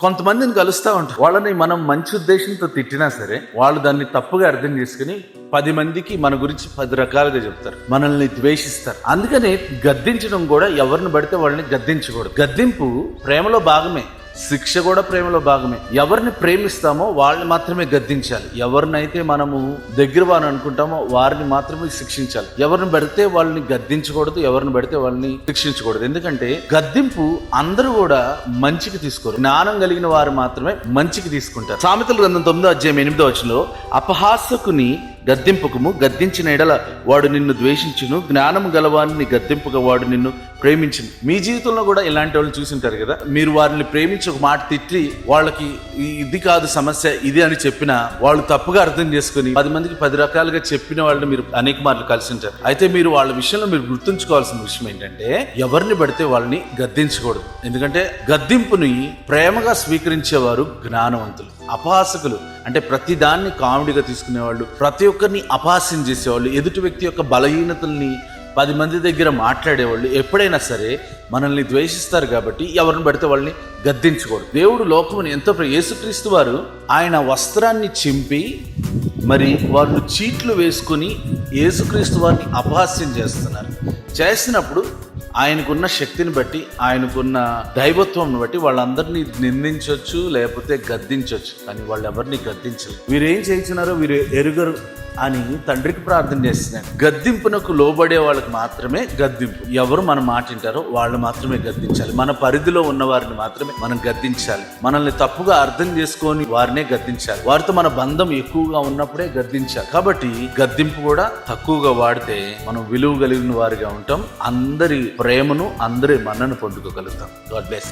కొంతమందిని కలుస్తూ ఉంటాం. వాళ్ళని మనం మంచి ఉద్దేశంతో తిట్టినా సరే వాళ్ళు దాన్ని తప్పుగా అర్థం చేసుకుని 10 మందికి మన గురించి 10 రకాలుగా చెప్తారు, మనల్ని ద్వేషిస్తారు. అందుకనే గద్దించడం కూడా ఎవరిని పడితే వాళ్ళని గద్దించకూడదు. గద్దింపు ప్రేమలో భాగమే, శిక్ష కూడా ప్రేమలో భాగమే. ఎవరిని ప్రేమిస్తామో వాళ్ళని మాత్రమే గద్దించాలి. ఎవరినైతే మనము దగ్గర వారిని అనుకుంటామో వారిని మాత్రమే శిక్షించాలి. ఎవరిని పెడితే వాళ్ళని గద్దించకూడదు, ఎవరిని పెడితే వాళ్ళని శిక్షించకూడదు. ఎందుకంటే గద్దింపు అందరూ కూడా మంచికి తీసుకోరు, జ్ఞానం కలిగిన వారు మాత్రమే మంచికి తీసుకుంటారు. సామెతల గ్రంథం 9వ అధ్యాయం 8వ వచనంలో అపహాసకుని గద్దింపుకుము, గద్దించిన ఎడల వాడు నిన్ను ద్వేషించును, జ్ఞానము గలవాడిని గద్దింపుగా వాడు నిన్ను ప్రేమించును. మీ జీవితంలో కూడా ఇలాంటి వాళ్ళు చూసింటారు కదా. మీరు వారిని ప్రేమించి ఒక మాట తిట్టి వాళ్ళకి ఇది కాదు సమస్య ఇది అని చెప్పినా వాళ్ళు తప్పుగా అర్థం చేసుకుని 10 మందికి 10 రకాలుగా చెప్పిన వాళ్ళని మీరు అనేక మార్లు కలిసి ఉంటారు. అయితే మీరు వాళ్ళ విషయంలో మీరు గుర్తుంచుకోవాల్సిన విషయం ఏంటంటే ఎవరిని పడితే వాళ్ళని గద్దించకూడదు. ఎందుకంటే గద్దింపుని ప్రేమగా స్వీకరించేవారు జ్ఞానవంతులు. అపహాసకులు అంటే ప్రతి దాన్ని కామెడీగా తీసుకునేవాళ్ళు, ప్రతి ఒక్కరిని అపహాస్యం చేసేవాళ్ళు, ఎదుటి వ్యక్తి యొక్క బలహీనతల్ని 10 మంది దగ్గర మాట్లాడేవాళ్ళు ఎప్పుడైనా సరే మనల్ని ద్వేషిస్తారు. కాబట్టి ఎవరిని పడితే వాళ్ళని గద్దించకూడదు. దేవుడు లోకముని ఎంతో యేసుక్రీస్తు వారు ఆయన వస్త్రాన్ని చింపి మరి వాళ్ళు చీట్లు వేసుకుని యేసుక్రీస్తు వారిని అపహాస్యం చేస్తున్నప్పుడు ఆయనకున్న శక్తిని బట్టి, ఆయనకున్న దైవత్వం బట్టి వాళ్ళందరినీ నిందించవచ్చు, లేకపోతే గద్దించవచ్చు. కానీ వాళ్ళు ఎవరిని గద్దించలేదు. వీరేం చేయించున్నారో వీరు ఎరుగరు అని తండ్రికి ప్రార్థన చేస్తున్నాడు. గద్దింపునకు లోబడే వాళ్ళకి మాత్రమే గద్దింపు. ఎవరు మన మాట వింటారో వాళ్ళు మాత్రమే గద్దించాలి. మన పరిధిలో ఉన్న వారిని మాత్రమే మనం గద్దించాలి. మనల్ని తప్పుగా అర్థం చేసుకొని వారినే గద్దించాలి. వారితో మన బంధం ఎక్కువగా ఉన్నప్పుడే గద్దించాలి. కాబట్టి గద్దింపు కూడా తక్కువగా వాడితే మనం విలువ కలిగిన వారిగా ఉంటాం. అందరి ప్రేమను, అందరి మన్నను పొందుకోగలుగుతాం. God bless.